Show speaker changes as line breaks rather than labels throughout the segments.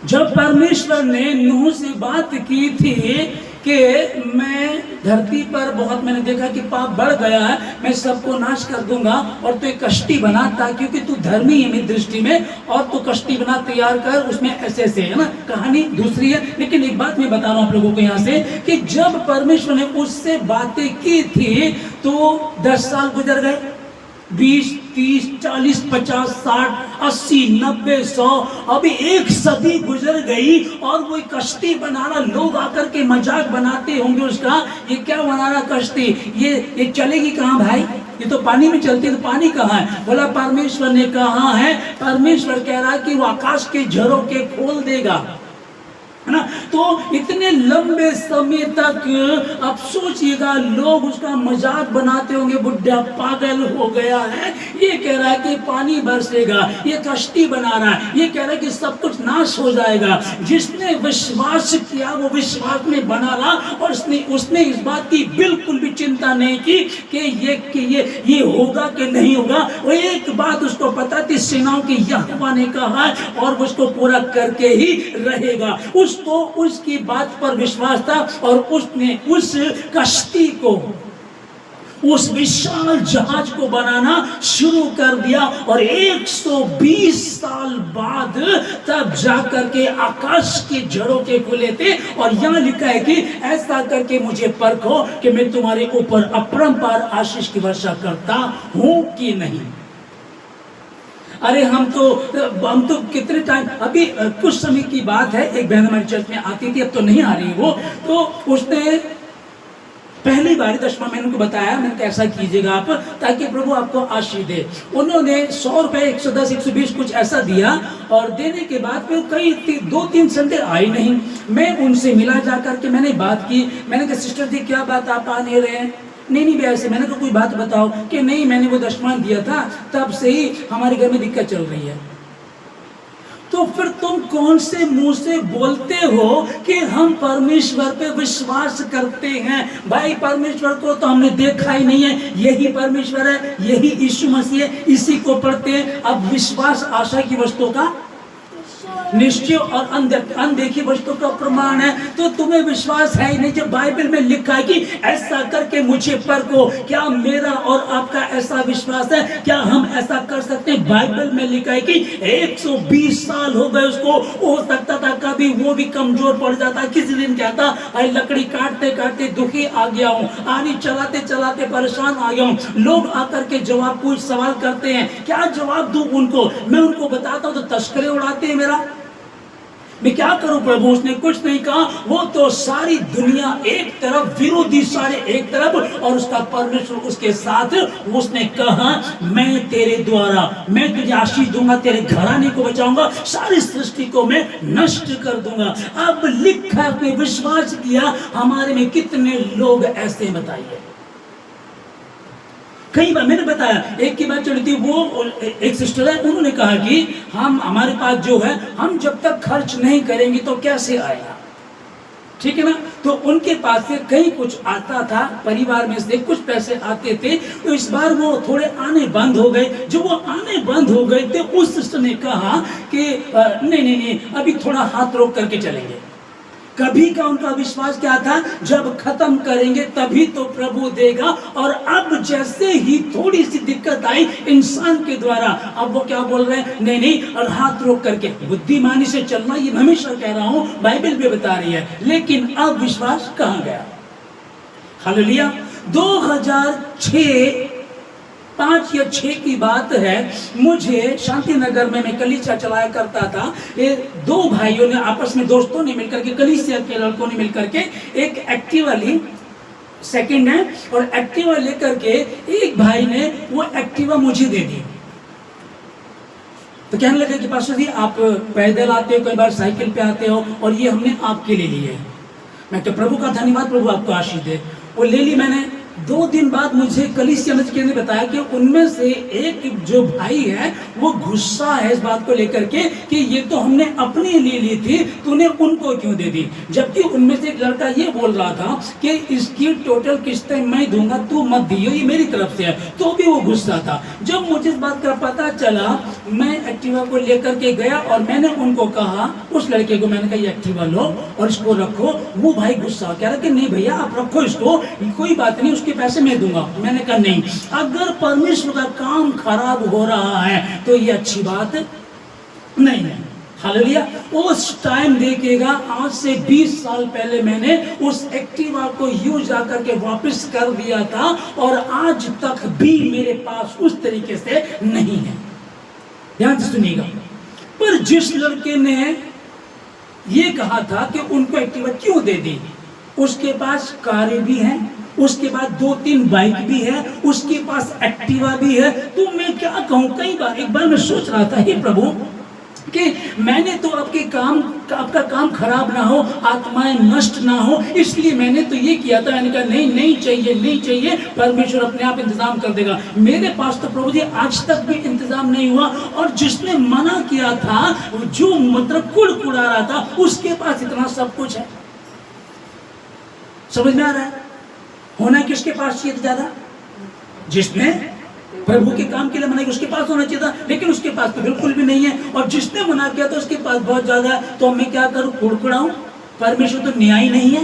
जब परमेश्वर ने नूह से बात की थी कि मैं धरती पर बहुत मैंने देखा कि पाप बढ़ गया है, मैं सबको नाश कर दूंगा और तू एक कश्ती बनाता क्योंकि तू धर्मी है मेरी दृष्टि में, और तू कश्ती बना तैयार कर, उसमें ऐसे ऐसे है ना, कहानी दूसरी है। लेकिन एक बात मैं बता रहा हूं आप लोगों को यहाँ से कि जब परमेश्वर ने उससे बातें की थी तो 10 साल गुजर गए, 20, 30, 40, 50, 60, 80, 90, 100, अभी 1 सदी गुजर गई और वो कश्ती बनाना, लोग आकर के मजाक बनाते होंगे उसका, ये क्या बना रहा कश्ती, ये चलेगी कहाँ भाई, ये तो पानी में चलती है, तो पानी कहाँ है? बोला परमेश्वर ने कहा है, परमेश्वर कह रहा है कि वो आकाश के झरोखे खोल देगा, है ना। तो इतने लंबे समय तक अब सोचिएगा लोग उसका मजाक बनाते होंगे, बुढ़ा पागल हो गया है, ये कह रहा है कि पानी बरसेगा, ये कश्ती बना रहा है, ये कह रहा है कि सब कुछ नाश हो जाएगा। जिसने विश्वास किया वो विश्वास में बना रहा और उसने इस बात की बिल्कुल भी चिंता नहीं की कि ये होगा कि नहीं होगा। वो एक बात उसको पता थी, सेनाओं की यहोवा ने कहा है और उसको पूरा करके ही रहेगा। उसको उसकी बात पर विश्वास था और उसने उस कश्ती को, उस विशाल जहाज को बनाना शुरू कर दिया और 120 साल बाद तब जाकर के आकाश के झरोखे खुले थे। और यहां लिखा है कि ऐसा करके मुझे परखो कि मैं तुम्हारे ऊपर अपरंपार आशीष की वर्षा करता हूं कि नहीं। अरे हम तो कितने टाइम, अभी कुछ समय की बात है, एक बहन हमारी चर्च में आती थी, अब तो नहीं आ रही वो, तो उसने पहली बार 10वां महीने को बताया, मैंने कहा ऐसा कीजिएगा आप ताकि प्रभु आपको आशीष दे। उन्होंने 100 रुपए, 110, 120 कुछ ऐसा दिया और देने के बाद में कई 2-3 संडे आई नहीं। मैं उनसे मिला जाकर के मैंने बात की, मैंने कहा सिस्टर जी क्या बात आप आ नहीं रहे हैं? नहीं भैया ऐसे। मैंने कहा कोई बात बताओ कि नहीं मैंने वो 10वां दिया था, तब से ही हमारे घर में दिक्कत चल रही है। तो फिर तुम कौन से मुंह से बोलते हो कि हम परमेश्वर पे विश्वास करते हैं? भाई परमेश्वर को तो हमने देखा ही नहीं है, यही परमेश्वर है, यही यीशु मसीह है, इसी को पढ़ते हैं। अब विश्वास आशा की वस्तुओं का निश्चय और अनदेखी वस्तु का प्रमाण है। तो तुम्हें विश्वास है ही नहीं। जब बाइबल में लिखा है कि ऐसा करके मुझे परखो, क्या मेरा और आपका ऐसा विश्वास है? क्या हम ऐसा कर सकते हैं? बाइबल में लिखा है कि 120 साल हो गए उसको, हो सकता था कभी वो भी कमजोर पड़ जाता। किसी दिन कहता अरे लकड़ी काटते काटते दुखी आ गया हूँ, आरी चलाते चलाते परेशान आ गया हूँ। लोग आकर के जवाब कुछ सवाल करते हैं, क्या जवाब दूं उनको? मैं उनको बताता हूँ तो तस्करे उड़ाते हैं मेरा। मैं क्या करूं प्रभु? उसने कुछ नहीं कहा। वो तो सारी दुनिया एक तरफ, विरोधी सारे एक तरफ, और उसका परमेश्वर उसके साथ। उसने कहा मैं तेरे द्वारा, मैं तुझे आशीष दूंगा, तेरे घराने को बचाऊंगा, सारी सृष्टि को मैं नष्ट कर दूंगा। अब लिखा अपने विश्वास किया। हमारे में कितने लोग ऐसे बताइए? कई बार मैंने बताया, एक की बात चली थी, वो एक सिस्टर है, उन्होंने कहा कि हम हमारे पास जो है, हम जब तक खर्च नहीं करेंगे तो कैसे आएगा, ठीक है ना। तो उनके पास से कहीं कुछ आता था, परिवार में से कुछ पैसे आते थे, तो इस बार वो थोड़े आने बंद हो गए। जो वो आने बंद हो गए थे, उस सिस्टर ने कहा कि नहीं अभी थोड़ा हाथ रोक करके चलेंगे। कभी का उनका विश्वास क्या था? जब खत्म करेंगे तभी तो प्रभु देगा। और अब जैसे ही थोड़ी सी दिक्कत आई इंसान के द्वारा, अब वो क्या बोल रहे हैं? नहीं और हाथ रोक करके बुद्धिमानी से चलना, ये हमेशा कह रहा हूं, बाइबल भी बता रही है। लेकिन अब विश्वास कहां गया? हालेलुया। 2006 5 या 6 की बात है, मुझे शांति नगर में मैं कलीसिया चलाया करता था। ये 2 भाइयों ने आपस में, दोस्तों ने मिलकर के, कलीसिया के लड़कों ने मिलकर के एक एक्टिवा ली, सेकंड है, और एक्टिवा लेकर के एक भाई ने वो एक्टिवा मुझे दे दी। तो कहने लगे कि पास्टर जी आप पैदल आते हो, कई बार साइकिल पे आते हो, और ये हमने आपके लिए ली है। मैं तो प्रभु का धन्यवाद, प्रभु आपको आशीष दे। वो ले ली मैंने, 2 दिन बाद मुझे कलीसिया ने बताया कि उनमें से एक जो भाई है वो गुस्सा है इस बात को लेकर के कि ये तो हमने अपने लिए ली थी, तूने उनको क्यों दे दी। जबकि उनमें से एक लड़का ये बोल रहा था कि इसकी टोटल किस्तें मैं दूंगा, तू मत दियो, ये मेरी तरफ से है। तो भी वो गुस्सा था। जब मुझे इस बात का पता चला, मैं एक्टिवा को लेकर के गया और मैंने उनको कहा, उस लड़के को मैंने कहा ये एक्टिवा लो और इसको रखो। वो भाई गुस्सा कह रहा कि नहीं भैया आप रखो इसको, कोई बात नहीं, उसके पैसे मैं दूंगा। मैंने कहा नहीं, अगर परमेश्वर का काम खराब हो रहा है तो ये अच्छी बात नहीं है। हालेलुया। उस टाइम देखिएगा, आज से 20 साल पहले मैंने उस एक्टिवा को यूज जाकर के वापस कर दिया था और आज तक भी मेरे पास उस तरीके से नहीं है। ध्यान से सुनिएगा। पर जिस लड़के ने ये कहा था कि उनको एक्टिवा क्यों दे दी, उसके पास कारें भी हैं, उसके बाद 2-3 बाइक भी है, उसके पास एक्टिवा भी है। तो मैं क्या कहूँ, कई बार एक बार मैं सोच रहा था, हे प्रभु कि मैंने तो आपका काम खराब ना हो, आत्माएं नष्ट ना हो, इसलिए मैंने तो ये किया था। मैंने कहा नहीं चाहिए, परमेश्वर अपने आप इंतजाम कर देगा। मेरे पास तो प्रभु जी आज तक भी इंतजाम नहीं हुआ, और जिसने मना किया था, जो मतलब कुड़कुड़ा रहा था, उसके पास इतना सब कुछ है। समझ में आ रहा है? होना किसके पास चाहिए ज्यादा? जिसने प्रभु के काम के लिए मना किया उसके पास होना चाहिए था, लेकिन उसके पास तो बिल्कुल भी नहीं है। और जिसने मना किया तो उसके पास बहुत ज्यादा है। तो मैं क्या करूं, कुड़कुड़ाऊं? परमेश्वर तो न्यायी नहीं है,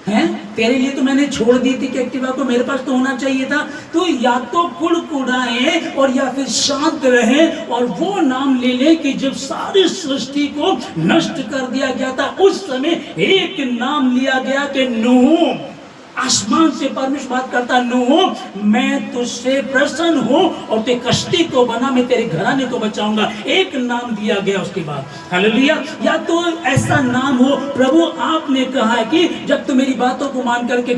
हैं? तेरे लिए तो मैंने छोड़ दी थी कि एक्टिवा को, मेरे पास तो होना चाहिए था। तो या तो कुड़कुड़ाए और या फिर शांत रहे और वो नाम ले ले कि जब सारी सृष्टि को नष्ट कर दिया गया था, उस समय एक नाम लिया गया कि नूह। आसमान से परमेश्वर बात करता, नूह मैं तुझसे प्रसन्न हूं और ते कश्ती को बना, मैं तेरे घराने को बचाऊंगा। एक नाम दिया गया उसके बाद। हालेलुया। या तो ऐसा नाम हो, प्रभु आपने कहा है कि जब तू मेरी बातों को मान करके